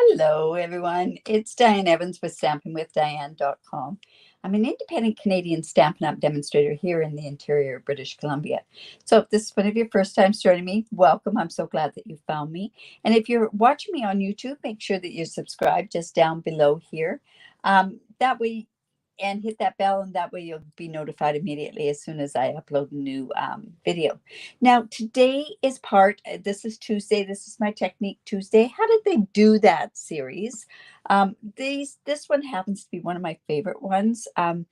Hello, everyone. It's Diane Evans with stampingwithdiane.com. I'm an independent Canadian Stampin' Up demonstrator here in the interior of British Columbia. So if this is one of your first times joining me, welcome. I'm so glad that you found me. And if you're watching me on YouTube, make sure that you're subscribed just down below here. That way, and hit that bell, and that way you'll be notified immediately as soon as I upload a new video. Now, today is this is Tuesday. This is my Technique Tuesday. How did they do that series? This one happens to be one of my favorite ones. And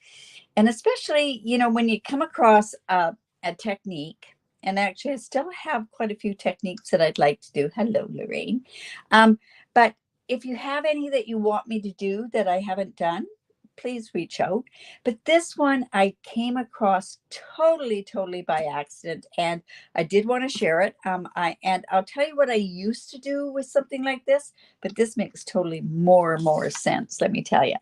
especially, when you come across a technique, and actually I still have quite a few techniques that I'd like to do. Hello, Lorraine. But if you have any that you want me to do that I haven't done, please reach out. But this one I came across totally by accident, and I did want to share it. I'll tell you what I used to do with something like this, but this makes totally more sense, let me tell you.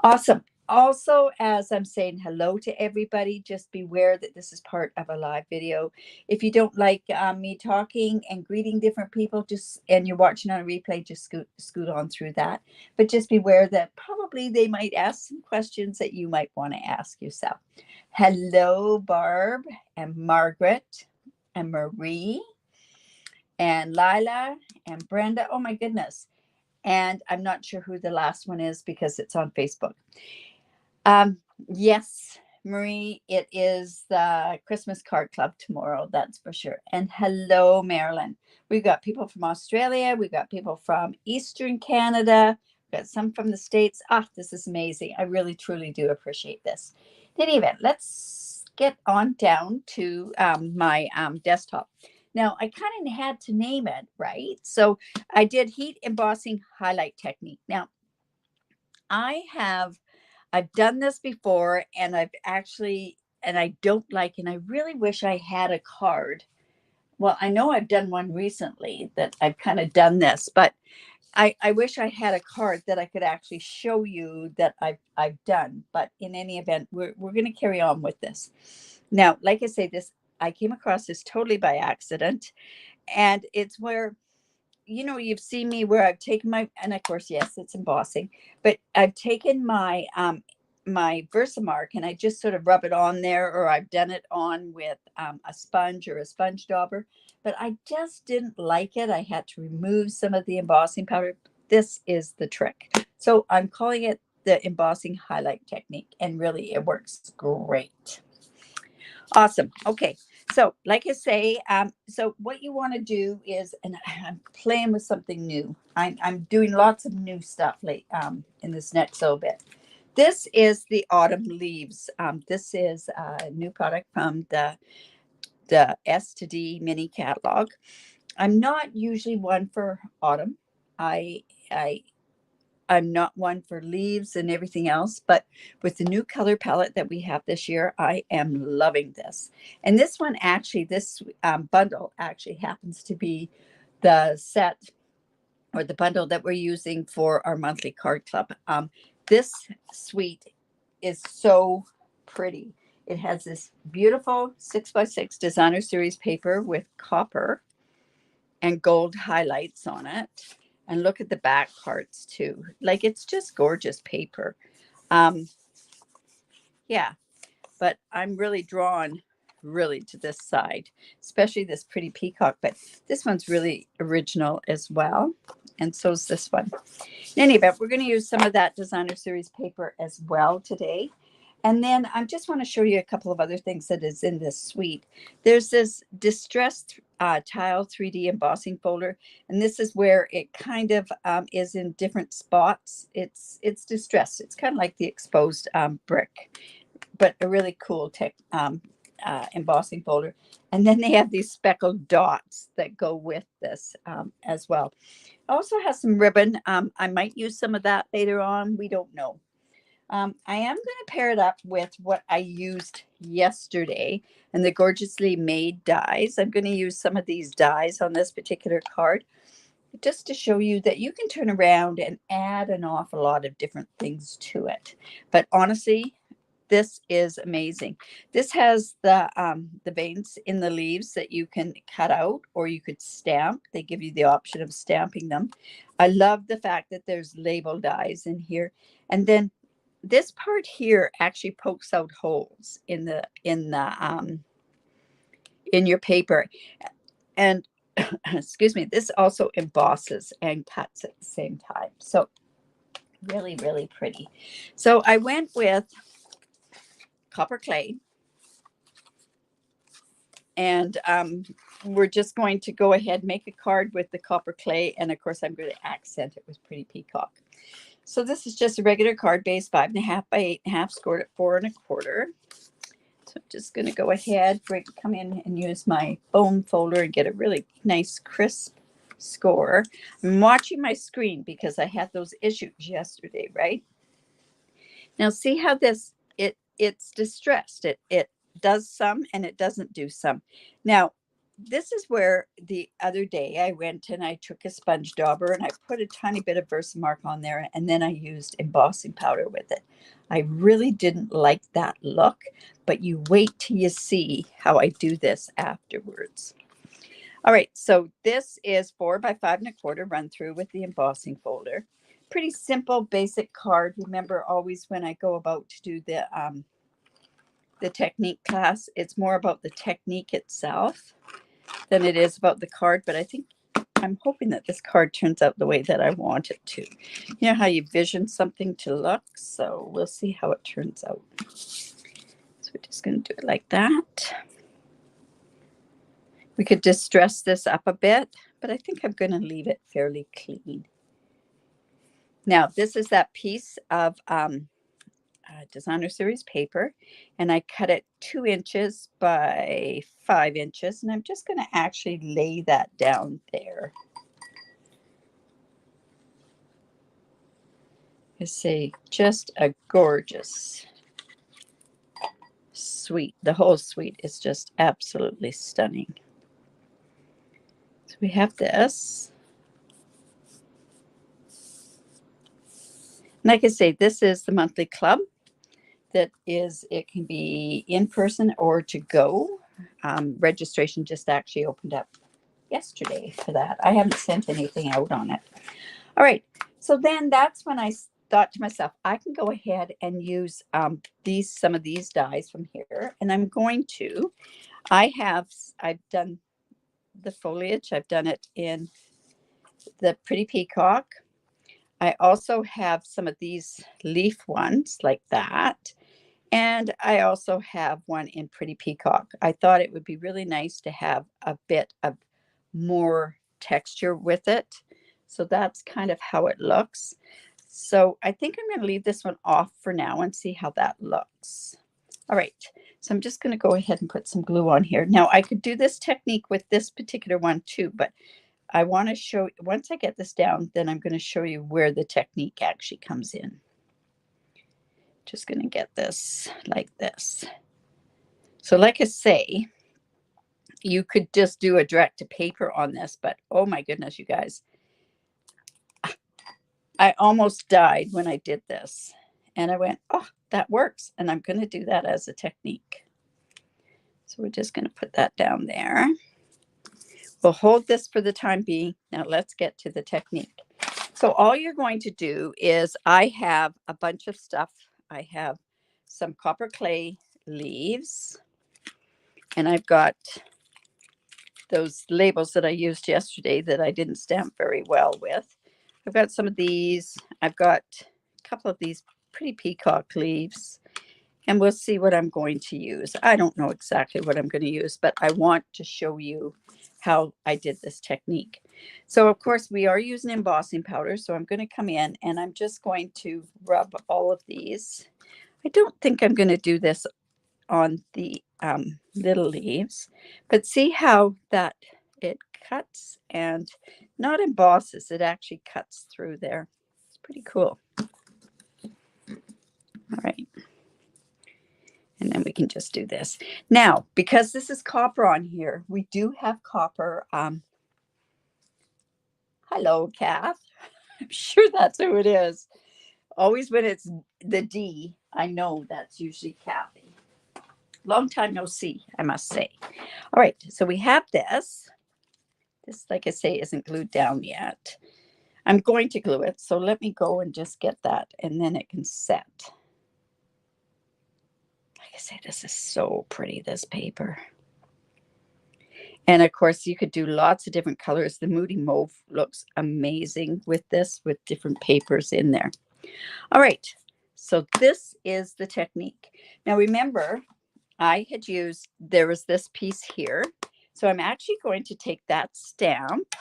Awesome. Also, as I'm saying hello to everybody, just beware that this is part of a live video. If you don't like me talking and greeting different people, and you're watching on a replay, just scoot on through that. But just beware that probably they might ask some questions that you might want to ask yourself. Hello, Barb and Margaret and Marie and Lila and Brenda. Oh my goodness. And I'm not sure who the last one is because it's on Facebook. Yes, Marie, it is the Christmas Card Club tomorrow, that's for sure. And hello, Marilyn. We've got people from Australia. We've got people from Eastern Canada. We've got some from the States. This is amazing. I really, truly do appreciate this. In any event, let's get on down to my desktop. Now, I kind of had to name it, right? So I did heat embossing highlight technique. Now, I've done this before, and I don't like, and I really wish I had a card. Well, I know I've done one recently that I've kind of done this, but I wish I had a card that I could actually show you that I've done. But in any event, we're going to carry on with this. Now, like I say, I came across this totally by accident, and it's where you've seen me where I've taken and of course, yes, it's embossing, but I've taken my Versamark and I just sort of rub it on there, or I've done it on with a sponge or a sponge dauber, but I just didn't like it. I had to remove some of the embossing powder. This is the trick. So I'm calling it the embossing highlight technique, and really it works great. Awesome. Okay. So like I say, so what you want to do is, and I'm playing with something new. I'm doing lots of new stuff in this next little bit. This is the autumn leaves. This is a new product from the S to D mini catalog. I'm not usually one for autumn. I I'm not one for leaves and everything else, but with the new color palette that we have this year, I am loving this. And this one actually, this bundle actually happens to be the set or the bundle that we're using for our monthly card club. This suite is so pretty. It has this beautiful 6x6 designer series paper with copper and gold highlights on it. And look at the back parts too. Like, it's just gorgeous paper. Yeah, but I'm really drawn to this side, especially this pretty peacock. But this one's really original as well. And so is this one. In any event, we're going to use some of that designer series paper as well today. And then I just want to show you a couple of other things that is in this suite. There's this distressed tile 3D embossing folder, and this is where it kind of is in different spots. It's distressed. It's kind of like the exposed brick, but a really cool embossing folder. And then they have these speckled dots that go with this as well. Also has some ribbon. I might use some of that later on. We don't know. I am going to pair it up with what I used yesterday and the gorgeously made dies. I'm going to use some of these dies on this particular card just to show you that you can turn around and add an awful lot of different things to it. But honestly, this is amazing. This has the veins in the leaves that you can cut out or you could stamp. They give you the option of stamping them. I love the fact that there's label dies in here. And then this part here actually pokes out holes in your paper. And excuse me, this also embosses and cuts at the same time. So really, really pretty. So I went with copper clay. And we're just going to go ahead and make a card with the copper clay. And of course, I'm going to accent it with Pretty Peacock. So this is just a regular card base, 5.5 by 8.5, scored at 4 1/4. So I'm just going to go ahead, come in and use my foam folder and get a really nice crisp score. I'm watching my screen because I had those issues yesterday, right? Now see how this, it's distressed. It does some and it doesn't do some. Now, this is where the other day I went and I took a sponge dauber and I put a tiny bit of Versamark on there, and then I used embossing powder with it. I really didn't like that look, but you wait till you see how I do this afterwards. All right, so this is 4 by 5 1/4 run through with the embossing folder. Pretty simple, basic card. Remember, always when I go about to do the technique class, it's more about the technique itself than it is about the card. But I'm hoping that this card turns out the way that I want it to. You know how you vision something to look? So we'll see how it turns out. So we're just going to do it like that. We could distress this up a bit, but I think I'm going to leave it fairly clean. Now, this is that piece of designer series paper, and I cut it 2 inches by 5 inches, and I'm just going to actually lay that down there. You see, just a gorgeous suite. The whole suite is just absolutely stunning. So we have this. Like I say, this is the monthly club. That is, it can be in person or to go. Registration just actually opened up yesterday for that. I haven't sent anything out on it. All right. So then that's when I thought to myself, I can go ahead and use some of these dies from here. And I'm going to, I've done the foliage. I've done it in the Pretty Peacock. I also have some of these leaf ones like that. And I also have one in Pretty Peacock. I thought it would be really nice to have a bit of more texture with it. So that's kind of how it looks. So I think I'm going to leave this one off for now and see how that looks. All right. So I'm just going to go ahead and put some glue on here. Now I could do this technique with this particular one too, but I want to show, once I get this down, then I'm going to show you where the technique actually comes in. Just going to get this like this. So like I say, you could just do a direct to paper on this, but oh my goodness, you guys, I almost died when I did this. And I went, oh, that works. And I'm going to do that as a technique. So we're just going to put that down there. We'll hold this for the time being. Now let's get to the technique. So all you're going to do is, I have a bunch of stuff. I have some copper clay leaves, and I've got those labels that I used yesterday that I didn't stamp very well with. I've got some of these. I've got a couple of these Pretty Peacock leaves, and we'll see what I'm going to use. I don't know exactly what I'm going to use, but I want to show you how I did this technique. So of course we are using embossing powder. So I'm going to come in and I'm just going to rub all of these. I don't think I'm going to do this on the little leaves, but see how that it cuts and not embosses, it actually cuts through there. It's pretty cool. All right. And then we can just do this. Now, because this is copper on here, we do have copper. Hello, Kath. I'm sure that's who it is. Always when it's the D, I know that's usually Kathy. Long time no see, I must say. All right, so we have this. This, like I say, isn't glued down yet. I'm going to glue it, so let me go and just get that, and then it can set. Like I say, this is so pretty, this paper. And of course, you could do lots of different colors. The Moody Mauve looks amazing with this, with different papers in there. All right, so this is the technique. Now remember, I had used, there was this piece here. So I'm actually going to take that stamp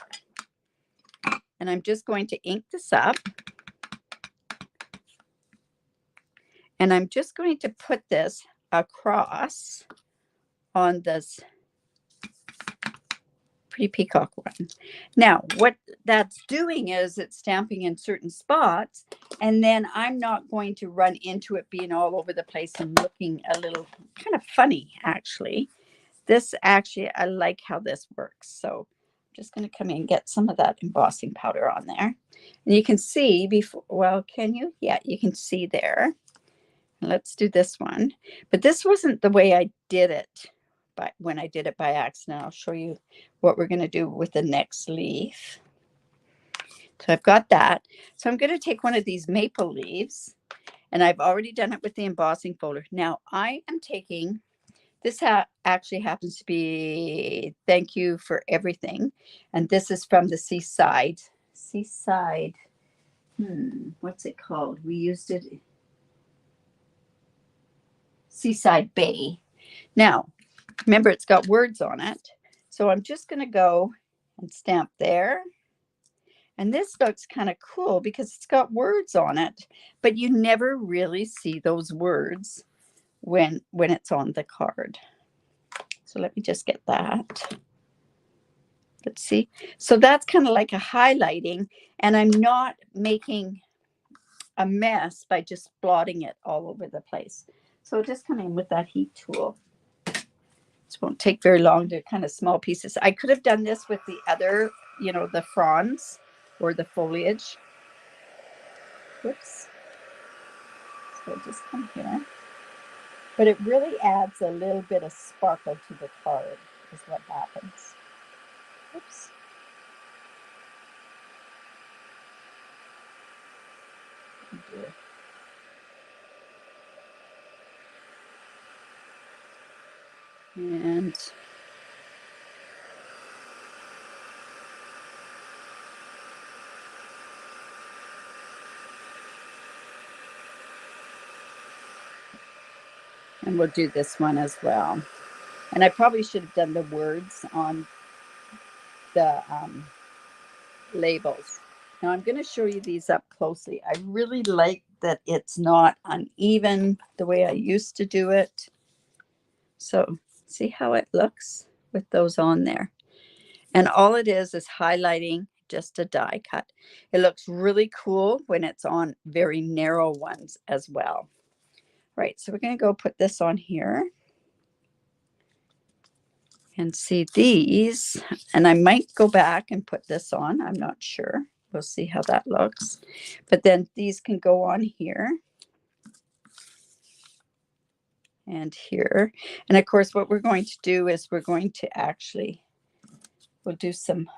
and I'm just going to ink this up. And I'm just going to put this across on this pretty peacock one. Now, what that's doing is it's stamping in certain spots, and then I'm not going to run into it being all over the place and looking a little kind of funny, actually. This actually, I like how this works. So I'm just going to come in and get some of that embossing powder on there. And you can see before, well, can you? Yeah, you can see there. Let's do this one. But this wasn't the way I did it. But when I did it by accident, I'll show you what we're going to do with the next leaf. So I've got that. So I'm going to take one of these maple leaves, and I've already done it with the embossing folder. Now I am taking, this actually happens to be Thank You for Everything. And this is from the Seaside. What's it called? We used it, Seaside Bay. Now, remember, it's got words on it. So I'm just going to go and stamp there. And this looks kind of cool because it's got words on it, but you never really see those words when it's on the card. So let me just get that. Let's see. So that's kind of like a highlighting, and I'm not making a mess by just blotting it all over the place. So just come in with that heat tool. This won't take very long. They're kind of small pieces. I could have done this with the other, the fronds or the foliage. Whoops. So just come here. But it really adds a little bit of sparkle to the card is what happens. Oops. Oh dear. And we'll do this one as well. And I probably should have done the words on the labels. Now I'm going to show you these up closely. I really like that it's not uneven the way I used to do it. So see how it looks with those on there. And all it is highlighting just a die cut. It looks really cool when it's on very narrow ones as well. Right, so we're going to go put this on here. And see these, and I might go back and put this on. I'm not sure. We'll see how that looks. But then these can go on here and here. And of course, what we're going to do is we're going to actually, we'll do some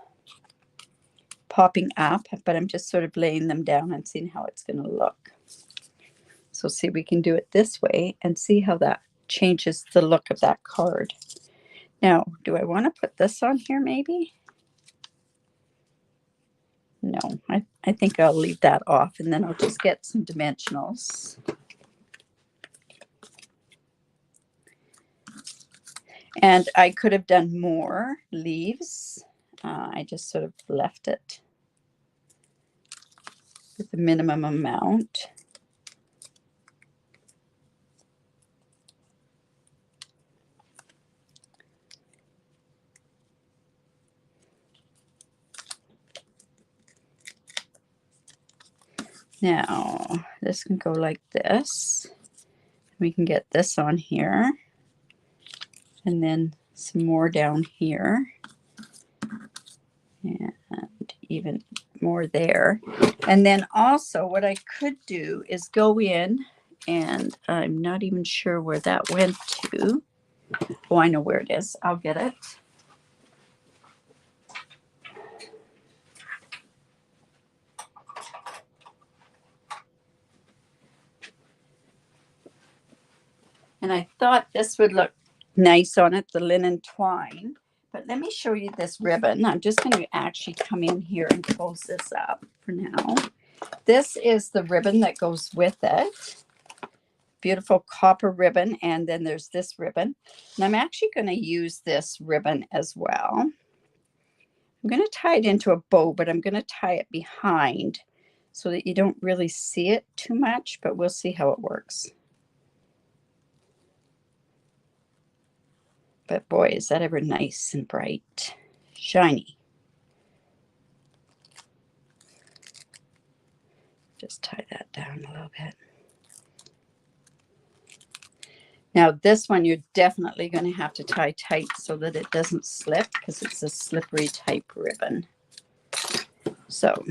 popping up, but I'm just sort of laying them down and seeing how it's going to look. So see, we can do it this way and see how that changes the look of that card. Now, do I want to put this on here maybe? No, I think I'll leave that off, and then I'll just get some dimensionals. And I could have done more leaves. I just sort of left it with the minimum amount. Now, this can go like this. We can get this on here. And then some more down here. And even more there. And then also what I could do is go in, and I'm not even sure where that went to. Oh, I know where it is. I'll get it. And I thought this would look nice on it, the linen twine. But let me show you this ribbon. I'm just going to actually come in here and close this up for now. This is the ribbon that goes with it. Beautiful copper ribbon. And then there's this ribbon. And I'm actually going to use this ribbon as well. I'm going to tie it into a bow, but I'm going to tie it behind so that you don't really see it too much, but we'll see how it works. But boy, is that ever nice and bright, shiny. Just tie that down a little bit. Now this one you're definitely going to have to tie tight so that it doesn't slip, because it's a slippery type ribbon. So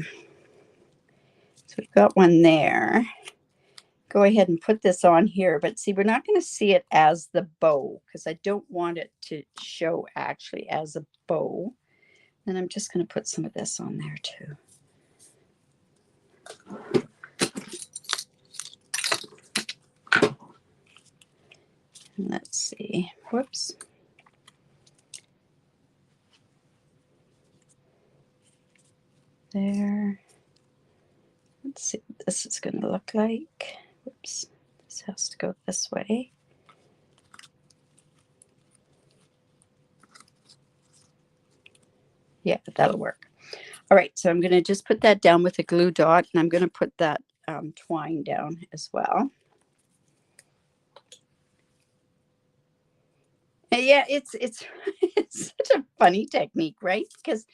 we've got one there. Go ahead and put this on here, but see, we're not going to see it as the bow because I don't want it to show actually as a bow. And I'm just going to put some of this on there too. And let's see. Whoops. There. Let's see what this is going to look like. Whoops. This has to go this way. Yeah, that'll work. All right, so I'm going to just put that down with a glue dot, and I'm going to put that twine down as well. And yeah, it's such a funny technique, right? Because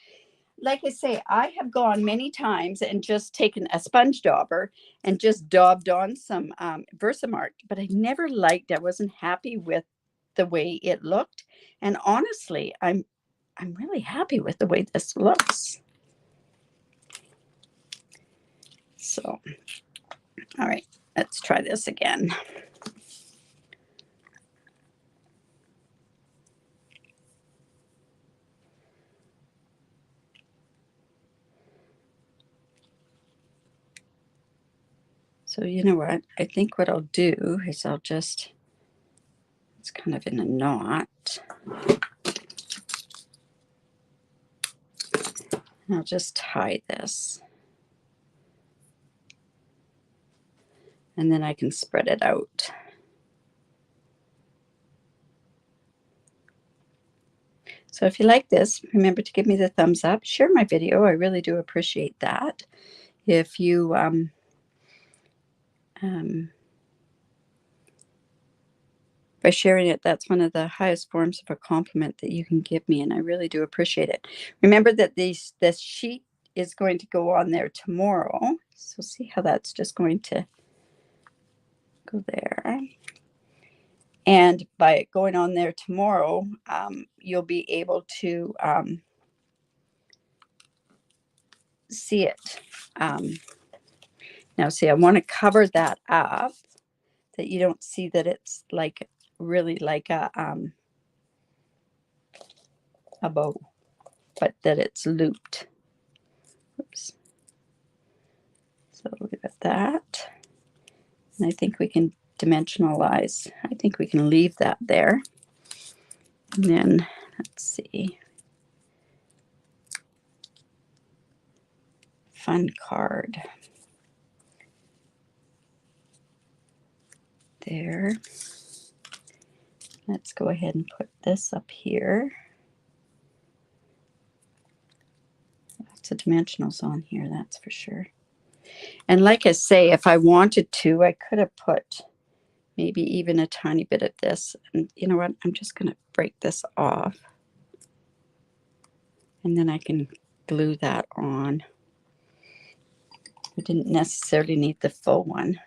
like I say, I have gone many times and just taken a sponge dauber and just daubed on some Versamark, but I never liked, I wasn't happy with the way it looked. And honestly, I'm really happy with the way this looks. So, all right, let's try this again. So you know what? I think what I'll do is I'll just, it's kind of in a knot. And I'll just tie this. And then I can spread it out. So if you like this, remember to give me the thumbs up, share my video. I really do appreciate that. If you by sharing it, that's one of the highest forms of a compliment that you can give me, and I really do appreciate it. Remember that this sheet is going to go on there tomorrow. So see how that's just going to go there. And by it going on there tomorrow, you'll be able to see it. Now, see, I want to cover that up, that you don't see that it's like really like a bow, but that it's looped. Oops. So look at that. And I think we can dimensionalize. I think we can leave that there. And then let's see. Fun card. There. Let's go ahead and put this up here. Lots of dimensionals on here, that's for sure. And like I say, if I wanted to, I could have put maybe even a tiny bit of this. And you know what? I'm just going to break this off. And then I can glue that on. I didn't necessarily need the full one.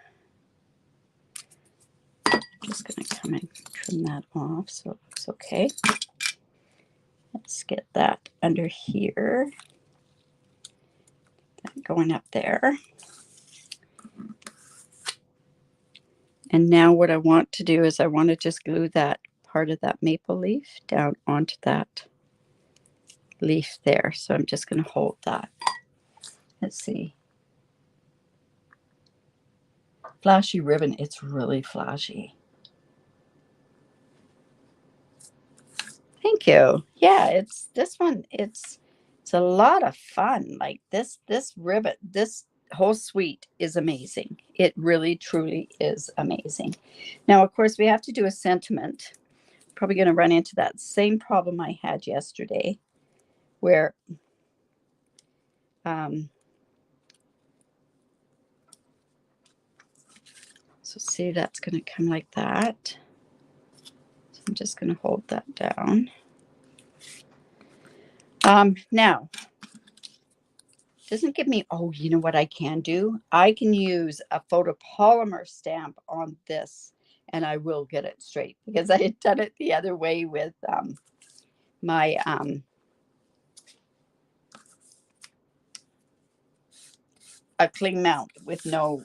I'm just going to come and trim that off so it looks okay. Let's get that under here. going up there. And now what I want to do is I want to just glue that part of that maple leaf down onto that leaf there. So I'm just going to hold that. Let's see. Flashy ribbon. It's really flashy. Thank you. Yeah, it's this one. It's a lot of fun. Like this ribbon, this whole suite is amazing. It really truly is amazing. Now, of course, we have to do a sentiment. Probably going to run into that same problem I had yesterday, where so see, that's going to come like that. So I'm just going to hold that down. Now, doesn't give me, oh, you know what I can do? I can use a photopolymer stamp on this and I will get it straight, because I had done it the other way with my a cling mount with no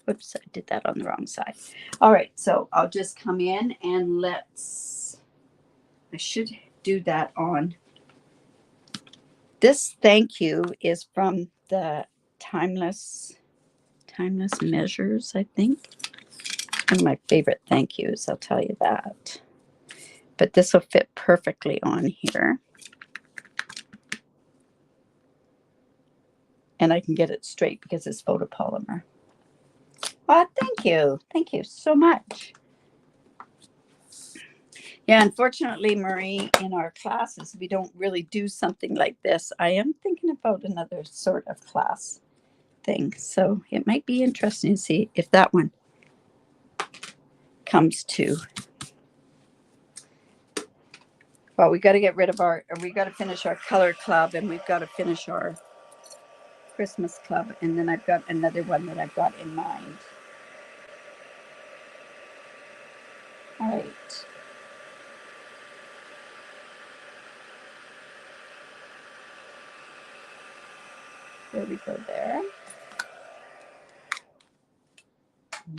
whoops, I did that on the wrong side. All right, so I'll just come in and I should do that on. This thank you is from the Timeless Measures, I think. One of my favorite thank yous, I'll tell you that. But this will fit perfectly on here. And I can get it straight because it's photopolymer. Oh, thank you. Thank you so much. Yeah, unfortunately, Marie, in our classes, we don't really do something like this. I am thinking about another sort of class thing. So it might be interesting to see if that one comes to. Well, we got to get rid of we got to finish our color club, and we've got to finish our Christmas club. And then I've got another one that I've got in mind. All right. There we go there.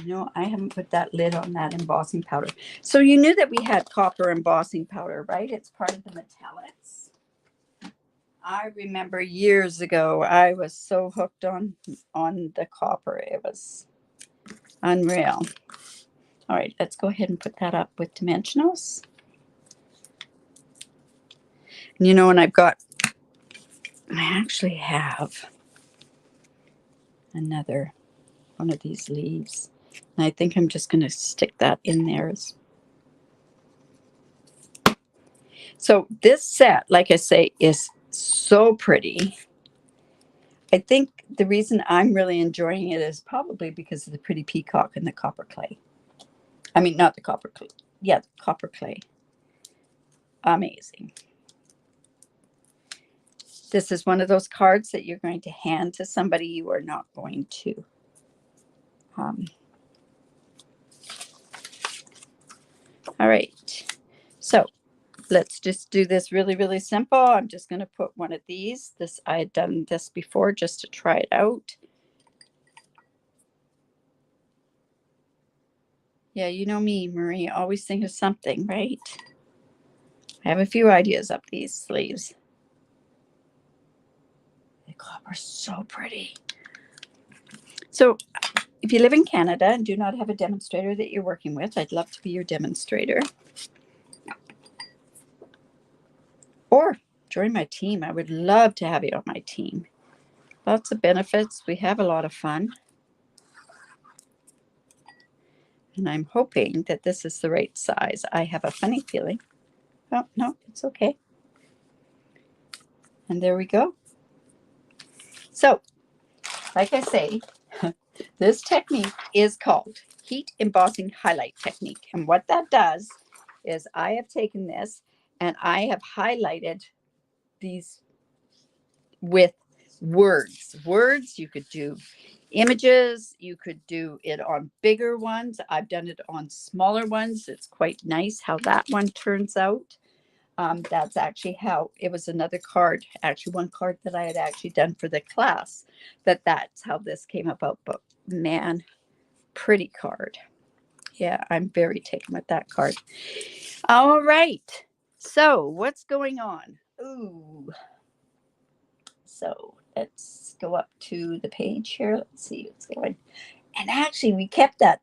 No, I haven't put that lid on that embossing powder. So you knew that we had copper embossing powder, right? It's part of the metallics. I remember years ago, I was so hooked on the copper. It was unreal. All right, let's go ahead and put that up with dimensionals. And you know, and I actually have another one of these leaves. And I think I'm just going to stick that in there. So this set, like I say, is so pretty. I think the reason I'm really enjoying it is probably because of the pretty peacock and the copper clay. I mean, not the copper clay. Yeah, the copper clay. Amazing. This is one of those cards that you're going to hand to somebody. You are not going to all right. So let's just do this really, really simple. I'm just going to put one of these. I had done this before just to try it out. Yeah, you know me, Marie. Always think of something, right? I have a few ideas up these sleeves. The copper's so pretty. So if you live in Canada and do not have a demonstrator that you're working with, I'd love to be your demonstrator. Or join my team. I would love to have you on my team. Lots of benefits. We have a lot of fun. And I'm hoping that this is the right size. I have a funny feeling. Oh, no, it's okay. And there we go. So, like I say, this technique is called heat embossing highlight technique. And what that does is I have taken this and I have highlighted these with words. Words, you could do images, you could do it on bigger ones. I've done it on smaller ones. It's quite nice how that one turns out. That's actually how it was. Another card, actually one card that I had actually done for the class, that's how this came about. But man, pretty card. Yeah, I'm very taken with that card. All right. So what's going on? Ooh. So let's go up to the page here. Let's see what's going. And actually, we kept that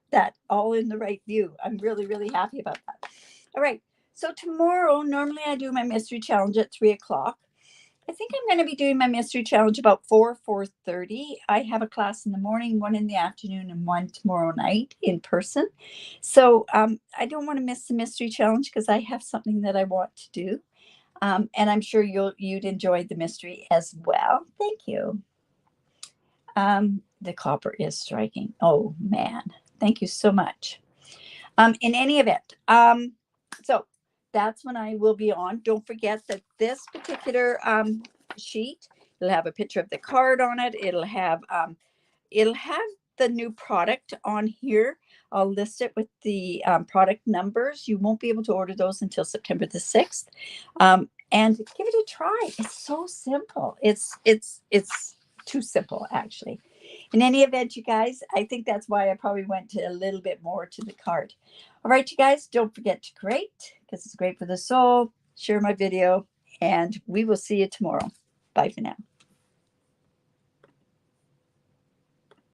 all in the right view. I'm really, really happy about that. All right. So tomorrow, normally I do my mystery challenge at 3 o'clock. I think I'm going to be doing my mystery challenge about 4:30. I have a class in the morning, one in the afternoon, and one tomorrow night in person. So I don't want to miss the mystery challenge because I have something that I want to do. And I'm sure you'd enjoy the mystery as well. Thank you. The copper is striking. Oh man, thank you so much. In any event, so that's when I will be on. Don't forget that this particular sheet, it'll have a picture of the card on it. It'll have the new product on here. I'll list it with the product numbers. You won't be able to order those until September the 6th. And give it a try. It's so simple. It's too simple, actually. In any event, you guys, I think that's why I probably went to a little bit more to the card. All right, you guys, don't forget to create because it's great for the soul. Share my video, and we will see you tomorrow. Bye for now.